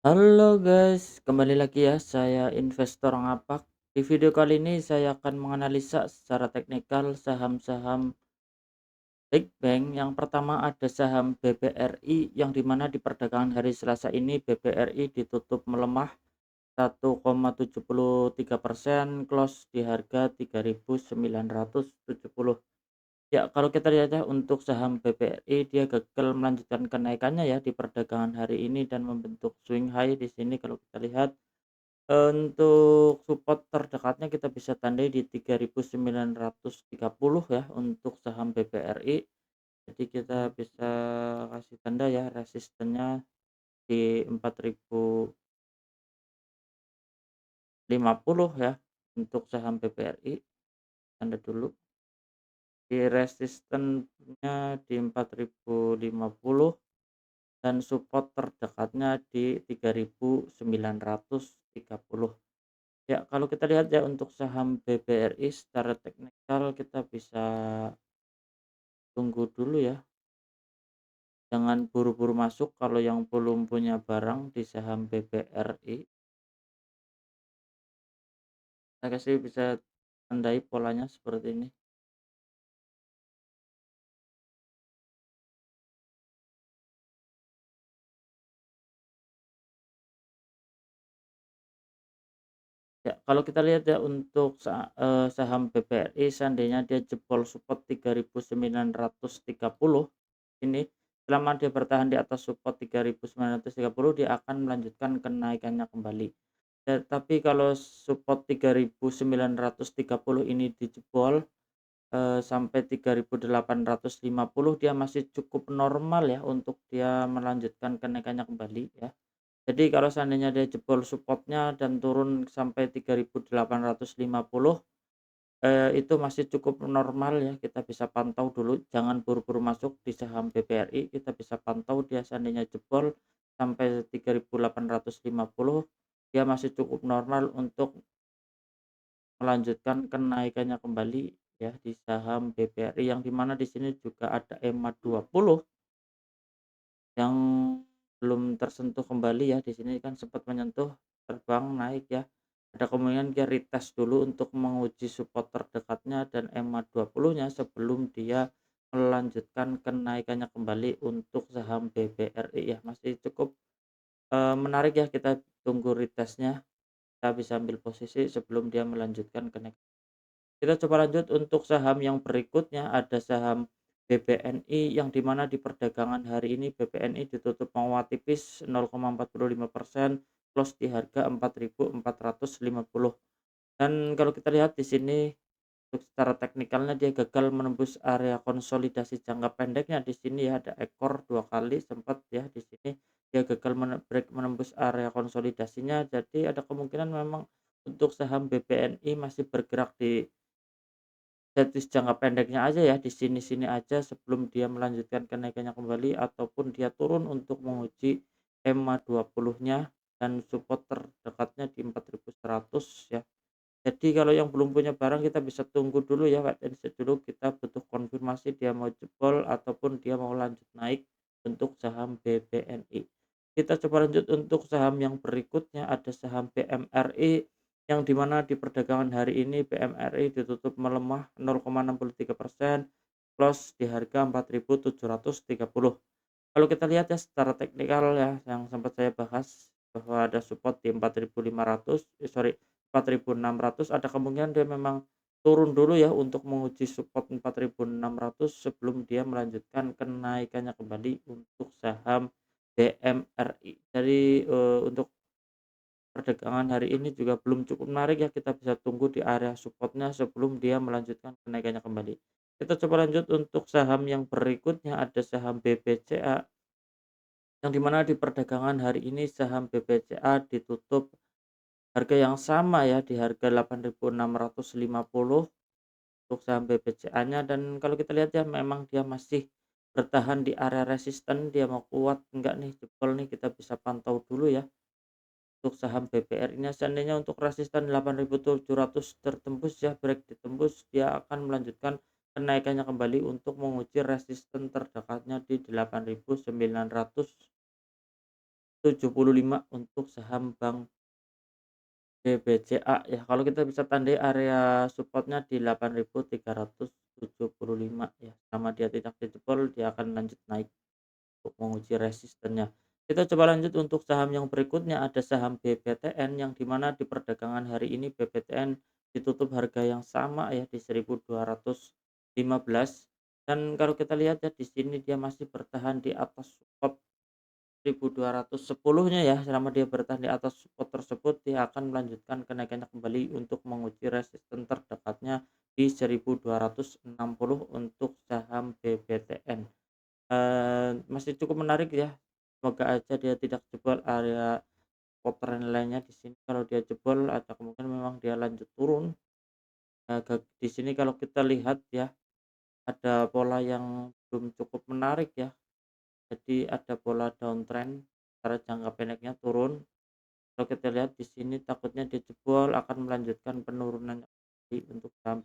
Halo guys, kembali lagi ya, saya investor ngapak. Di video kali ini saya akan menganalisa secara teknikal saham-saham Big Bang. Yang pertama ada saham BBRI yang dimana di perdagangan hari Selasa ini BBRI ditutup melemah 1,73%, close di harga 3.970. Ya, kalau kita lihat ya untuk saham BBRI dia gagal melanjutkan kenaikannya ya di perdagangan hari ini dan membentuk swing high di sini kalau kita lihat. Untuk support terdekatnya kita bisa tandai di 3.930 ya untuk saham BBRI. Jadi kita bisa kasih tanda ya resistennya di 4.050 ya untuk saham BBRI, tanda dulu. Di resistennya di 4.050 dan support terdekatnya di 3.930. Ya, kalau kita lihat ya untuk saham BBRI secara teknikal kita bisa tunggu dulu ya. Jangan buru-buru masuk kalau yang belum punya barang di saham BBRI. Saya kasih bisa tandai polanya seperti ini. Ya, kalau kita lihat ya untuk saham BBRI seandainya dia jebol support 3.930 ini, selama dia bertahan di atas support 3.930 dia akan melanjutkan kenaikannya kembali. Tapi kalau support 3.930 ini dijebol, sampai 3.850 dia masih cukup normal ya untuk dia melanjutkan kenaikannya kembali ya. Jadi kalau seandainya dia jebol supportnya dan turun sampai 3.850, itu masih cukup normal ya, kita bisa pantau dulu, jangan buru-buru masuk di saham BBRI, kita bisa pantau dia seandainya jebol sampai 3.850, dia masih cukup normal untuk melanjutkan kenaikannya kembali ya di saham BBRI yang dimana di sini juga ada EMA 20 yang belum tersentuh kembali ya, di sini kan sempat menyentuh terbang naik ya. Ada kemungkinan dia retest dulu untuk menguji support terdekatnya dan EMA 20-nya sebelum dia melanjutkan kenaikannya kembali untuk saham BBRI ya. Masih cukup menarik ya, kita tunggu retestnya. Kita bisa ambil posisi sebelum dia melanjutkan kenaikan. Kita coba lanjut untuk saham yang berikutnya, ada saham BBNI yang dimana di perdagangan hari ini BBNI ditutup menguat tipis 0,45%, close di harga 4.450. Dan kalau kita lihat di sini untuk secara teknikalnya dia gagal menembus area konsolidasi jangka pendeknya di sini ya, ada ekor dua kali sempat ya di sini dia gagal break menembus area konsolidasinya. Jadi ada kemungkinan memang untuk saham BBNI masih bergerak di status jangka pendeknya aja ya, di sini-sini aja sebelum dia melanjutkan kenaikannya kembali ataupun dia turun untuk menguji EMA 20-nya dan support terdekatnya di 4.100 ya. Jadi kalau yang belum punya barang kita bisa tunggu dulu ya, wait and see dulu, kita butuh konfirmasi dia mau jebol ataupun dia mau lanjut naik untuk saham BBNI. Kita coba lanjut untuk saham yang berikutnya, ada saham BMRI yang dimana di perdagangan hari ini BMRI ditutup melemah 0,63%, close di harga 4.730. Kalau kita lihat ya secara teknikal ya yang sempat saya bahas bahwa ada support di 4.500, sorry, 4.600, ada kemungkinan dia memang turun dulu ya untuk menguji support 4.600 sebelum dia melanjutkan kenaikannya kembali untuk saham BMRI. Jadi, untuk perdagangan hari ini juga belum cukup menarik ya, kita bisa tunggu di area supportnya sebelum dia melanjutkan kenaikannya kembali. Kita coba lanjut untuk saham yang berikutnya, ada saham BBCA yang dimana di perdagangan hari ini saham BBCA ditutup harga yang sama ya, di harga 8.650 untuk saham BBCA-nya. Dan kalau kita lihat ya memang dia masih bertahan di area resisten, dia mau kuat enggak nih, jebol nih, kita bisa pantau dulu ya untuk saham BBRI-nya. Seandainya untuk resisten 8.700 tertembus ya, break ditembus, dia akan melanjutkan kenaikannya kembali untuk menguji resisten terdekatnya di 8.900. 75 untuk saham Bank BBCA ya. Kalau kita bisa tandai area supportnya di 8.375 ya. Selama dia tidak dijebol, dia akan lanjut naik untuk menguji resistennya. Kita coba lanjut untuk saham yang berikutnya, ada saham BBTN yang di mana di perdagangan hari ini BBTN ditutup harga yang sama ya di 1.215, dan kalau kita lihat ya di sini dia masih bertahan di atas support 1.210-nya ya. Selama dia bertahan di atas support tersebut, dia akan melanjutkan kenaikannya kembali untuk menguji resisten terdekatnya di 1.260 untuk saham BBTN. Masih cukup menarik ya, semoga aja dia tidak jebol area support trendline-nya di sini. Kalau dia jebol ada kemungkinan memang dia lanjut turun. Di sini kalau kita lihat ya, ada pola yang belum cukup menarik ya. Jadi ada pola downtrend secara jangka pendeknya turun. Kalau kita lihat di sini takutnya dia jebol akan melanjutkan penurunan untuk saham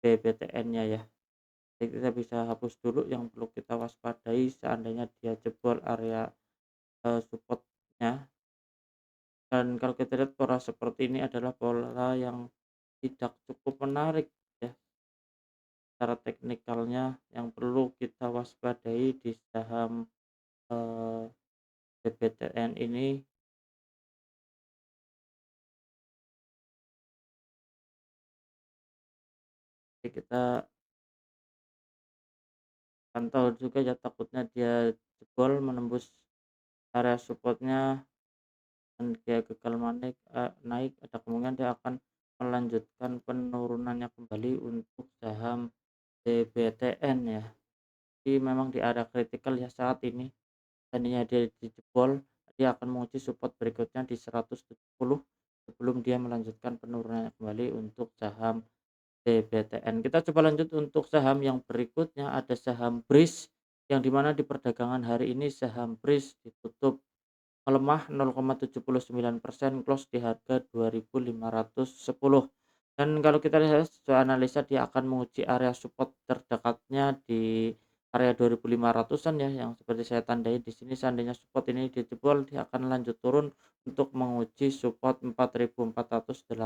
BBTN-nya ya. Jadi kita bisa hapus dulu yang perlu kita waspadai seandainya dia jebol area support-nya. Dan kalau kita lihat pola seperti ini adalah pola yang tidak cukup menarik ya, secara teknikalnya yang perlu kita waspadai di saham eh, BBTN ini. Jadi kita pantau juga ya, takutnya dia jebol menembus area supportnya dan dia gagal naik, ada kemungkinan dia akan melanjutkan penurunannya kembali untuk saham BBTN ya. Jadi memang di area kritikal ya saat ini, seandainya dia dijebol, dia akan menguji support berikutnya di 170 sebelum dia melanjutkan penurunannya kembali untuk saham BBTN. Kita coba lanjut untuk saham yang berikutnya, ada saham BRIS yang dimana di perdagangan hari ini saham BRIS ditutup melemah 0,79%, close di harga 2.510. Dan kalau kita lihat sesuai analisa dia akan menguji area support terdekatnya di area 2.500-an ya, yang seperti saya tandai di sini. Seandainya support ini dijebol, dia akan lanjut turun untuk menguji support 4.480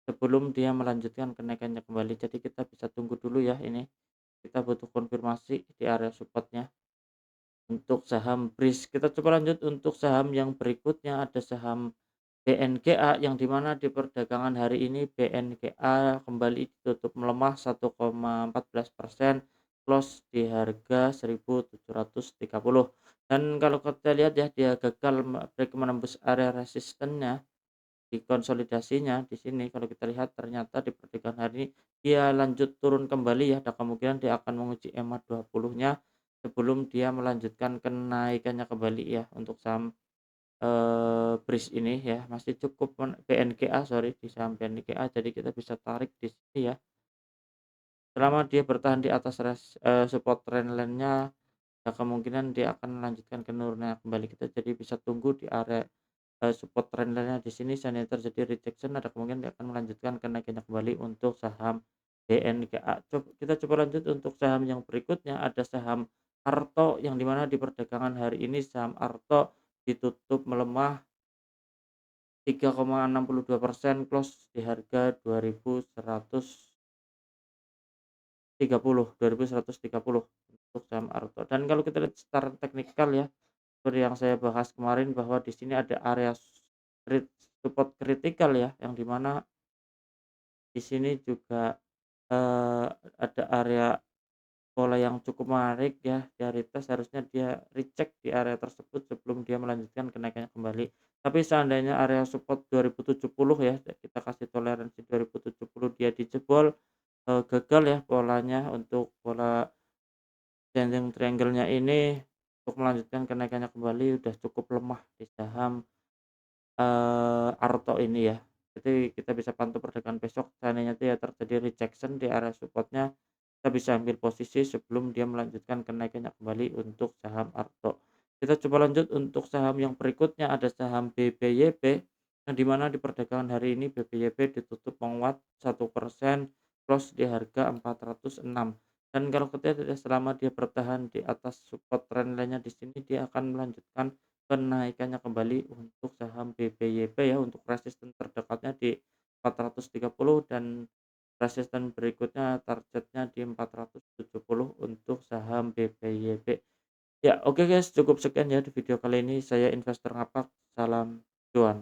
sebelum dia melanjutkan kenaikannya kembali. Jadi kita bisa tunggu dulu ya ini. Kita butuh konfirmasi di area supportnya untuk saham BRIS. Kita coba lanjut untuk saham yang berikutnya, ada saham BNGA yang dimana di perdagangan hari ini BNGA kembali ditutup melemah 1,14%, close di harga 1.730. Dan kalau kita lihat ya, dia gagal break menembus area resistennya di konsolidasinya di sini. Kalau kita lihat ternyata di perdagangan hari ini dia lanjut turun kembali ya, ada kemungkinan dia akan menguji EMA 20-nya sebelum dia melanjutkan kenaikannya kembali ya untuk saham BRIS ini ya. Masih cukup BNKA, sorry, di saham BNKA, jadi kita bisa tarik di sini ya. Selama dia bertahan di atas support trendline-nya, ada kemungkinan dia akan melanjutkan penurunan kembali. Kita jadi bisa tunggu di area support trendline-nya di sini. Seandainya terjadi rejection, ada kemungkinan dia akan melanjutkan kenaikannya kembali untuk saham BNKA. Kita coba lanjut untuk saham yang berikutnya, ada saham Arto yang dimana di perdagangan hari ini saham Arto ditutup melemah 3,62%, close di harga 2.130 untuk saham Arto. Dan kalau kita lihat secara teknikal ya, seperti yang saya bahas kemarin bahwa di sini ada area support kritikal ya, yang dimana di sini juga eh, ada area pola yang cukup menarik ya, dari tes harusnya dia recheck di area tersebut sebelum dia melanjutkan kenaikannya kembali. Tapi seandainya area support 2070 ya, kita kasih toleransi 2070, dia dijebol, gagal ya polanya untuk pola descending triangle-nya ini untuk melanjutkan kenaikannya kembali, udah cukup lemah di saham Arto ini ya. Jadi kita bisa pantau perdagangan besok, seandainya dia terjadi rejection di area supportnya, kita bisa ambil posisi sebelum dia melanjutkan kenaikannya kembali untuk saham Arto. Kita coba lanjut untuk saham yang berikutnya, ada saham BBYP yang dimana di perdagangan hari ini BBYP ditutup menguat 1%, close di harga 406. Dan kalau kita tidak selama dia bertahan di atas support trendline-nya di sini, dia akan melanjutkan kenaikannya kembali untuk saham BPYP ya, untuk resisten terdekatnya di 430 dan resisten berikutnya targetnya di 470 untuk saham BPYP. Ya, oke guys, cukup sekian ya di video kali ini. Saya investor ngapak, salam cuan.